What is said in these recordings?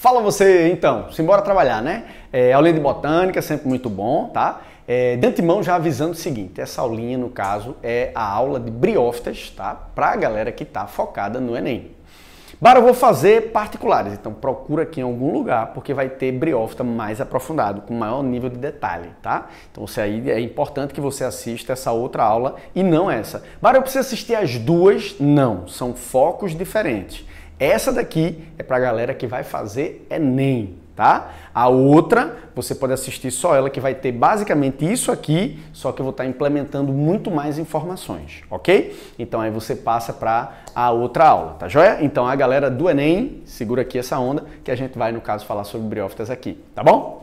Fala você, então, simbora trabalhar, né? Aulinha de botânica, sempre muito bom, tá? De antemão já avisando o seguinte, essa aulinha, no caso, é a aula de briófitas, tá? Pra galera que tá focada no Enem. Bara, eu vou fazer particulares, então procura aqui em algum lugar, porque vai ter briófita mais aprofundado, com maior nível de detalhe, tá? Então isso aí é importante que você assista essa outra aula e não essa. Bara, eu preciso assistir as duas? Não, são focos diferentes. Essa daqui é pra galera que vai fazer Enem, tá? A outra, você pode assistir só ela, que vai ter basicamente isso aqui, só que eu vou estar implementando muito mais informações, ok? Então aí você passa para a outra aula, tá joia? Então a galera do Enem, segura aqui essa onda, que a gente vai, no caso, falar sobre briófitas aqui, tá bom?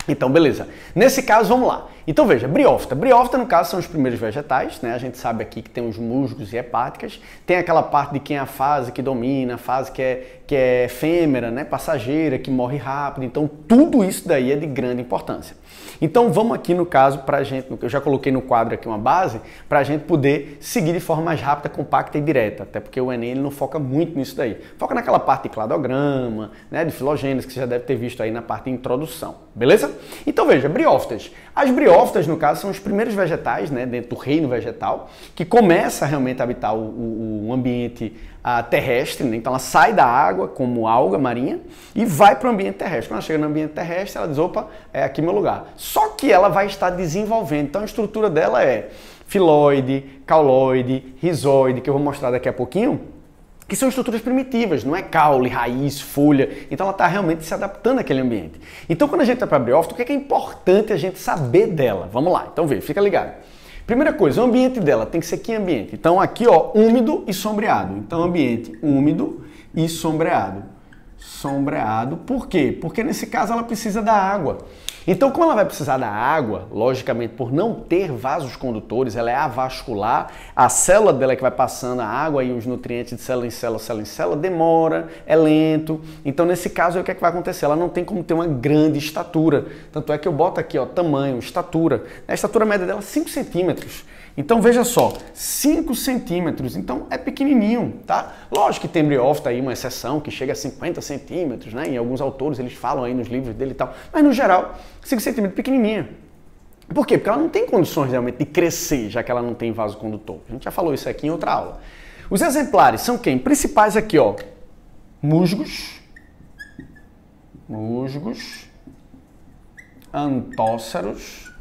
Então, beleza. Nesse caso, vamos lá. Então, veja, briófita. Briófita, no caso, são os primeiros vegetais, né? A gente sabe aqui que tem os musgos e hepáticas. Tem aquela parte de quem é a fase que domina, a fase que é efêmera, né? Passageira, que morre rápido. Então, tudo isso daí é de grande importância. Então, vamos aqui, no caso, pra gente, eu já coloquei no quadro aqui uma base, pra gente poder seguir de forma mais rápida, compacta e direta. Até porque o Enem ele não foca muito nisso daí. Foca naquela parte de cladograma, né? De filogênese, que você já deve ter visto aí na parte de introdução. Beleza? Então veja, briófitas. As briófitas, no caso, são os primeiros vegetais, né, dentro do reino vegetal, que começa realmente a habitar o ambiente terrestre, né? Então ela sai da água como alga marinha e vai para o ambiente terrestre. Quando ela chega no ambiente terrestre, ela diz, opa, é aqui meu lugar. Só que ela vai estar desenvolvendo, então a estrutura dela é filoide, cauloide, rizoide, que eu vou mostrar daqui a pouquinho, que são estruturas primitivas, não é caule, raiz, folha. Então ela está realmente se adaptando àquele ambiente. Então quando a gente vai para a briófita, o que é importante a gente saber dela? Vamos lá, então vê, fica ligado. Primeira coisa, o ambiente dela tem que ser que ambiente? Então aqui, ó, úmido e sombreado. Então ambiente úmido e sombreado. Sombreado, por quê? Porque nesse caso ela precisa da água. Então, como ela vai precisar da água, logicamente, por não ter vasos condutores, ela é avascular, a célula dela é que vai passando a água e os nutrientes de célula em célula, demora, é lento. Então, nesse caso, o que é que vai acontecer? Ela não tem como ter uma grande estatura. Tanto é que eu boto aqui, ó, tamanho, estatura. A estatura média dela é 5 centímetros. Então, veja só, 5 centímetros, então é pequenininho, tá? Lógico que tem briófita aí, uma exceção, que chega a 50 centímetros, né? Em alguns autores eles falam aí nos livros dele e tal, mas no geral, 5 centímetros pequenininha. Por quê? Porque ela não tem condições realmente de crescer, já que ela não tem vaso condutor. A gente já falou isso aqui em outra aula. Os exemplares são quem? Principais aqui, ó, musgos, antóceros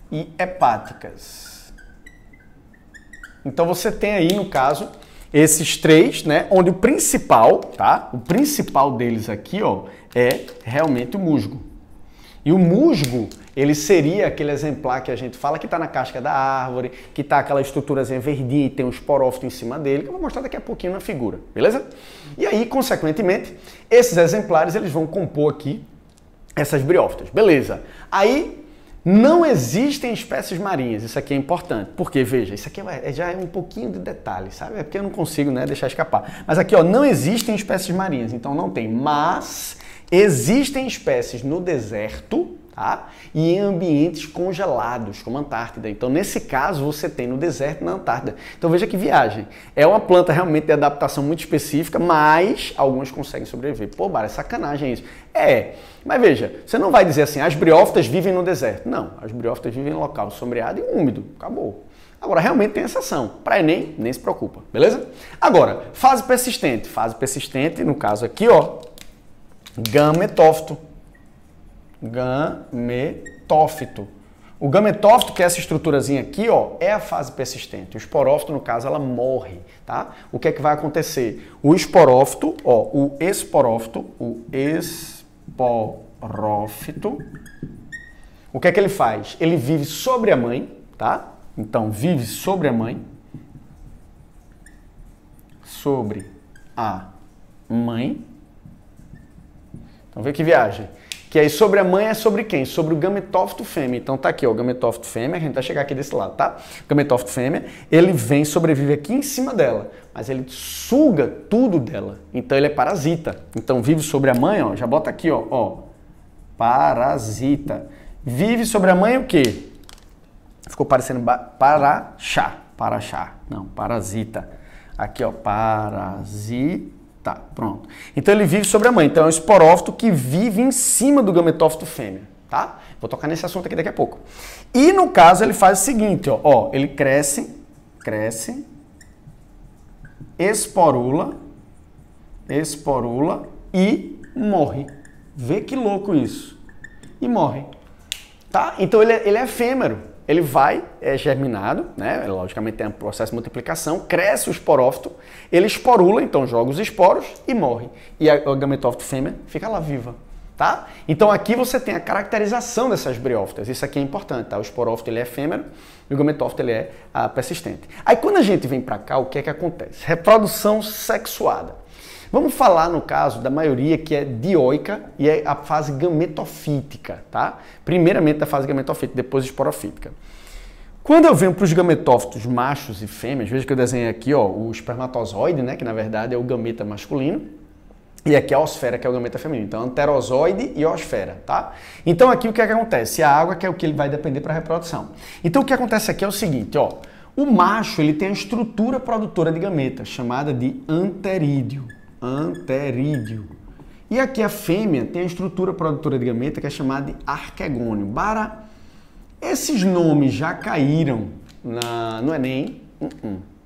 e hepáticas. Então você tem aí, no caso, esses três, né? Onde o principal, tá? O principal deles aqui, ó, é realmente o musgo. E o musgo, ele seria aquele exemplar que a gente fala que está na casca da árvore, que está aquela estruturazinha verdinha e tem um esporófito em cima dele, que eu vou mostrar daqui a pouquinho na figura, beleza? E aí, consequentemente, esses exemplares, eles vão compor aqui essas briófitas, beleza? Aí, não existem espécies marinhas, isso aqui é importante, porque, veja, isso aqui já é um pouquinho de detalhe, sabe? É porque eu não consigo, né, deixar escapar. Mas aqui, ó, não existem espécies marinhas, então não tem, mas existem espécies no deserto, tá? E em ambientes congelados, como a Antártida. Então, nesse caso, você tem no deserto e na Antártida. Então, veja que viagem. É uma planta realmente de adaptação muito específica, mas algumas conseguem sobreviver. Pô, Bara, é sacanagem isso. É, mas veja, você não vai dizer assim, as briófitas vivem no deserto. Não, as briófitas vivem em local sombreado e úmido. Acabou. Agora, realmente tem exceção. Para Enem, nem se preocupa, beleza? Agora, fase persistente. Fase persistente, no caso aqui, ó, gametófito. Gametófito. O gametófito, que é essa estruturazinha aqui, ó, é a fase persistente. O esporófito, no caso, ela morre, tá? O que é que vai acontecer? O esporófito, ó, o esporófito, o que é que ele faz? Ele vive sobre a mãe, tá? Então, vive sobre a mãe. Sobre a mãe. Então, vê que viagem. Que aí sobre a mãe é sobre quem? Sobre o gametófito fêmea. Então tá aqui, ó, o gametófito fêmea, a gente vai chegar aqui desse lado, tá? O gametófito fêmea, ele vem, sobrevive aqui em cima dela, mas ele suga tudo dela. Então ele é parasita. Então vive sobre a mãe, ó, já bota aqui, ó, parasita. Vive sobre a mãe o quê? Ficou parecendo paraxá. Não, parasita. Aqui, ó, parasita. Tá, pronto. Então ele vive sobre a mãe. Então é um esporófito que vive em cima do gametófito fêmea, tá? Vou tocar nesse assunto aqui daqui a pouco. E no caso ele faz o seguinte, ó, ele cresce, esporula e morre. Vê que louco isso. E morre. Tá? Então ele é efêmero. Ele vai, é germinado, né? Logicamente tem um processo de multiplicação, cresce o esporófito, ele esporula, então joga os esporos e morre. E a gametófito fêmea fica lá viva. Tá? Então aqui você tem a caracterização dessas briófitas. Isso aqui é importante, tá? O esporófito ele é efêmero e o gametófito ele é persistente. Aí quando a gente vem para cá, o que é que acontece? Reprodução sexuada. Vamos falar no caso da maioria que é dioica e é a fase gametofítica, tá? Primeiramente da fase gametofítica, depois esporofítica. Quando eu venho para os gametófitos machos e fêmeas, veja que eu desenhei aqui, ó, o espermatozoide, né, que na verdade é o gameta masculino, e aqui a osfera, que é o gameta feminino. Então, anterozoide e osfera, tá? Então, aqui o que é que acontece? A água que é o que ele vai depender para a reprodução. Então, o que acontece aqui é o seguinte, ó. O macho, ele tem a estrutura produtora de gameta, chamada de anterídeo. E aqui a fêmea tem a estrutura produtora de gameta, que é chamada de arquegônio. Bara, esses nomes já caíram no Enem,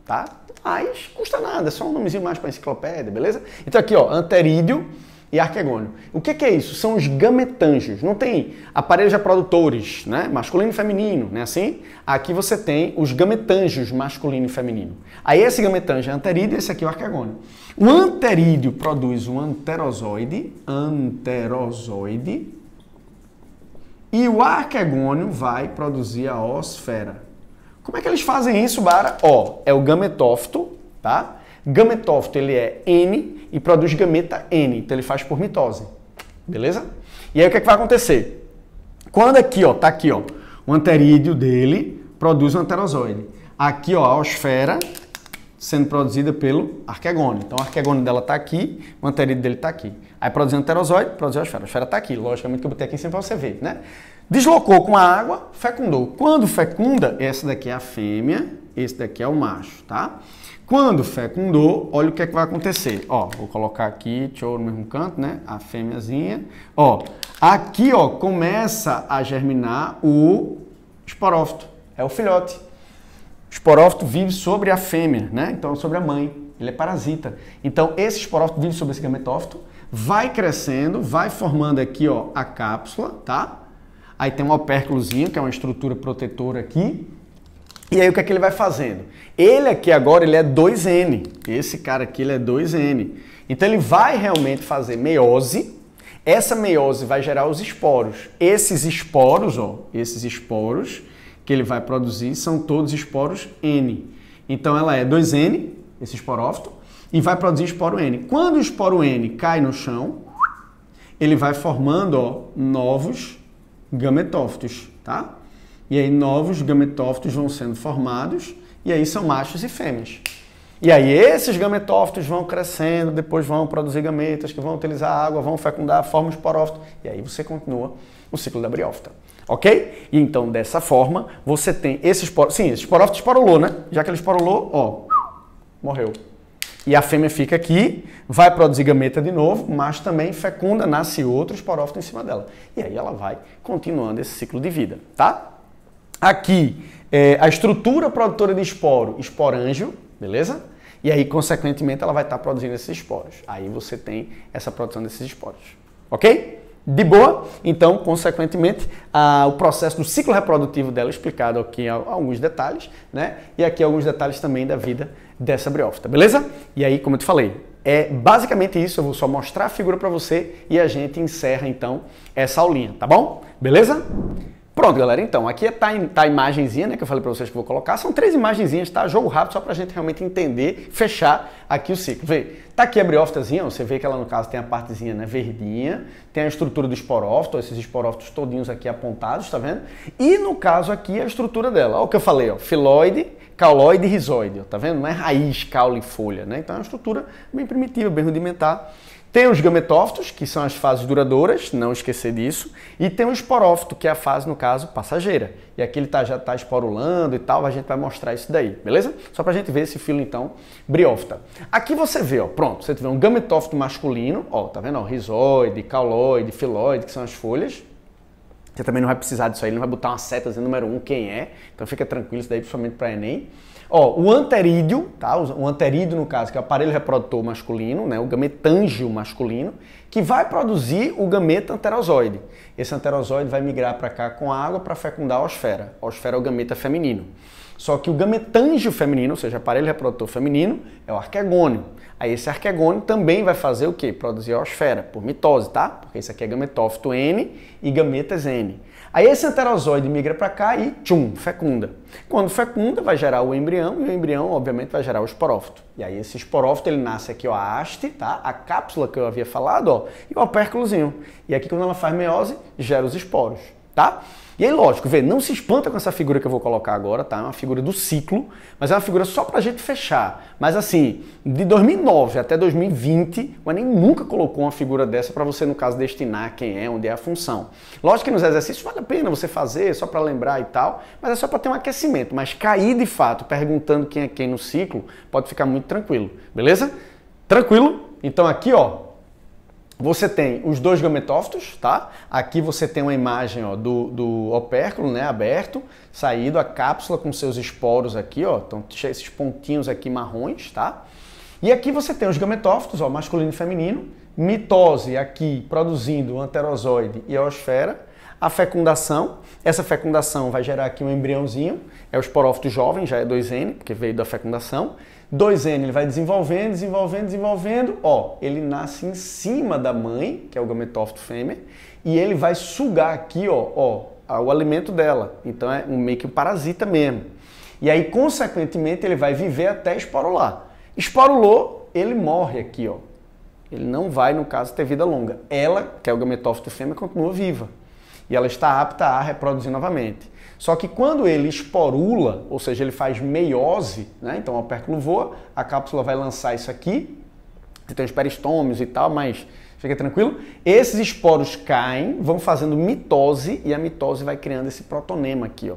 tá? Mas custa nada, é só um nomezinho mais para enciclopédia, beleza? Então aqui, ó, anterídeo e arquegônio. O que é isso? São os gametângios. Não tem aparelhos reprodutores, né? Masculino e feminino, né? Assim? Aqui você tem os gametângios masculino e feminino. Aí esse gametângio é anterídeo e esse aqui é o arquegônio. O anterídeo produz um anterozoide, e o arquegônio vai produzir a osfera. Como é que eles fazem isso, Bara? Ó, é o gametófito, tá? Gametófito, ele é N e produz gameta N, então ele faz por mitose, beleza? E aí o que é que vai acontecer? Quando aqui, ó, tá aqui, ó, o anterídeo dele produz um anterozoide. Aqui, ó, a osfera sendo produzida pelo arquegônio. Então, o arquegônio dela tá aqui, o anterídeo dele tá aqui. Aí produziu o anterozoide, produziu a osfera. A osfera tá aqui, logicamente que eu botei aqui em cima para você ver, né? Deslocou com a água, fecundou. Quando fecunda, essa daqui é a fêmea, esse daqui é o macho, tá? Quando fecundou, olha o que é que vai acontecer. Ó, vou colocar aqui, deixa eu no mesmo canto, né? A fêmeazinha. Ó, aqui, ó, começa a germinar o esporófito. É o filhote. O esporófito vive sobre a fêmea, né? Então, sobre a mãe. Ele é parasita. Então, esse esporófito vive sobre esse gametófito, vai crescendo, vai formando aqui, ó, a cápsula, tá? Aí tem um opérculozinho, que é uma estrutura protetora aqui. E aí o que é que ele vai fazendo? Ele aqui agora, ele é 2N. Esse cara aqui, ele é 2N. Então ele vai realmente fazer meiose. Essa meiose vai gerar os esporos. Esses esporos, ó, esses esporos que ele vai produzir são todos esporos N. Então ela é 2N, esse esporófito, e vai produzir esporo N. Quando o esporo N cai no chão, ele vai formando, ó, novos gametófitos, tá? E aí novos gametófitos vão sendo formados, e aí são machos e fêmeas. E aí esses gametófitos vão crescendo, depois vão produzir gametas que vão utilizar água, vão fecundar, formam esporófito, e aí você continua o ciclo da briófita, ok? E então dessa forma você tem esse esporófito, sim, esse esporófito esporulou, né? Já que ele esporulou, ó, morreu. E a fêmea fica aqui, vai produzir gameta de novo, mas também fecunda, nasce outro esporófito em cima dela. E aí ela vai continuando esse ciclo de vida, tá? Aqui, a estrutura produtora de esporo, esporângio, beleza? E aí, consequentemente, ela vai estar produzindo esses esporos. Aí você tem essa produção desses esporos, ok? De boa? Então, consequentemente, o processo do ciclo reprodutivo dela explicado aqui em alguns detalhes, né? E aqui alguns detalhes também da vida dessa briófita, beleza? E aí, como eu te falei, é basicamente isso. Eu vou só mostrar a figura para você e a gente encerra, então, essa aulinha, tá bom? Beleza? Pronto, galera, então, aqui tá a imagenzinha, né, que eu falei para vocês que eu vou colocar. São 3 imagenzinhas, tá? Jogo rápido, só pra gente realmente entender, fechar aqui o ciclo. Vê, tá aqui a briófitazinha, ó, você vê que ela, no caso, tem a partezinha, né, verdinha, tem a estrutura do esporófito, esses esporófitos todinhos aqui apontados, tá vendo? E, no caso, aqui, a estrutura dela. Ó o que eu falei, ó, filoide, cauloide e rizoide, ó, tá vendo? Não é raiz, caule e folha, né? Então, é uma estrutura bem primitiva, bem rudimentar, Tem os gametófitos, que são as fases duradouras, não esquecer disso, e tem o esporófito, que é a fase, no caso, passageira. E aqui ele já está esporulando e tal, a gente vai mostrar isso daí, beleza? Só para a gente ver esse filo, então, briófita. Aqui você vê, ó, pronto, você tiver um gametófito masculino, ó, tá vendo? Ó, rizoide, cauloide, filóide, que são as folhas. Você também não vai precisar disso aí, ele não vai botar uma seta dizendo número 1 quem é, então fica tranquilo isso daí, principalmente para Enem. Ó, o anterídeo, tá? O anterídeo, no caso, que é o aparelho reprodutor masculino, né? O gametángio masculino, que vai produzir o gameta anterozoide. Esse anterozoide vai migrar para cá com a água para fecundar a osfera. A osfera é o gameta feminino. Só que o gametángio feminino, ou seja, aparelho reprodutor feminino, é o arquegônio. Aí esse arquegônio também vai fazer o quê? Produzir a osfera, por mitose, tá? Porque esse aqui é gametófito N e gametas N. Aí esse anterozoide migra para cá e tchum, fecunda. Quando fecunda, vai gerar o embrião e o embrião, obviamente, vai gerar o esporófito. E aí esse esporófito, ele nasce aqui, ó, a haste, tá? A cápsula que eu havia falado, ó, e o opérculozinho. E aqui, quando ela faz meiose, gera os esporos, tá? E aí, lógico, vê, não se espanta com essa figura que eu vou colocar agora, tá? É uma figura do ciclo, mas é uma figura só pra gente fechar. Mas assim, de 2009 até 2020, o Enem nunca colocou uma figura dessa para você, no caso, destinar quem é, onde é a função. Lógico que nos exercícios vale a pena você fazer, só para lembrar e tal, mas é só para ter um aquecimento. Mas cair de fato, perguntando quem é quem no ciclo, pode ficar muito tranquilo, beleza? Tranquilo? Então aqui, ó, você tem os dois gametófitos, tá? Aqui você tem uma imagem, ó, do opérculo, né, aberto, saído, a cápsula com seus esporos aqui, ó, então esses pontinhos aqui marrons, tá? E aqui você tem os gametófitos, ó, masculino e feminino, mitose aqui produzindo o anterozoide e a osfera, a fecundação, essa fecundação vai gerar aqui um embriãozinho, é o esporófito jovem, já é 2N, porque veio da fecundação. 2N ele vai desenvolvendo, ó, ele nasce em cima da mãe, que é o gametófito fêmea, e ele vai sugar aqui, ó, o alimento dela. Então é meio que um parasita mesmo. E aí, consequentemente, ele vai viver até esporular. Esporulou, ele morre aqui, ó. Ele não vai, no caso, ter vida longa. Ela, que é o gametófito fêmea, continua viva. E ela está apta a reproduzir novamente. Só que quando ele esporula, ou seja, ele faz meiose, né? Então o opérculo voa, a cápsula vai lançar isso aqui, você tem os peristômios e tal, mas fica tranquilo. Esses esporos caem, vão fazendo mitose e a mitose vai criando esse protonema aqui, ó.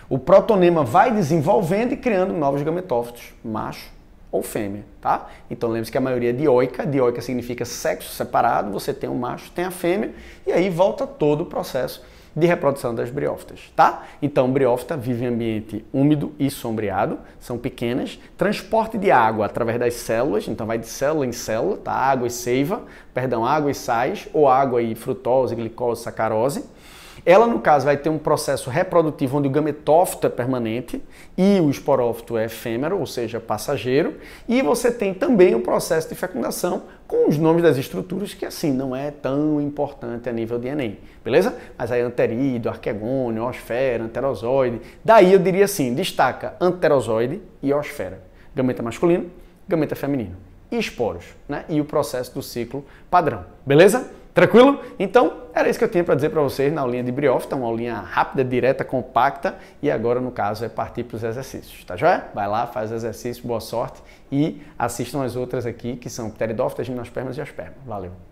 O protonema vai desenvolvendo e criando novos gametófitos, macho ou fêmea, tá? Então lembre-se que a maioria é dioica significa sexo separado, você tem o macho, tem a fêmea, e aí volta todo o processo de reprodução das briófitas, tá? Então, briófita vive em ambiente úmido e sombreado, são pequenas, transporte de água através das células, então vai de célula em célula, tá? Água e seiva, perdão, água e sais, ou água e frutose, glicose, sacarose. Ela, no caso, vai ter um processo reprodutivo onde o gametófito é permanente e o esporófito é efêmero, ou seja, passageiro. E você tem também o processo de fecundação com os nomes das estruturas, que assim não é tão importante a nível de Enem, beleza? Mas aí anterídeo, arquegônio, osfera, anterozoide. Daí eu diria assim, destaca anterozoide e osfera. Gameta masculino, gameta feminino. E esporos, né? E o processo do ciclo padrão, beleza? Tranquilo? Então, era isso que eu tinha para dizer para vocês na aulinha de briófita, uma aulinha rápida, direta, compacta, e agora, no caso, é partir para os exercícios, tá joia? Vai lá, faz o exercício, boa sorte, e assistam as outras aqui, que são pteridófitas, gimnospermas e aspermas. Valeu!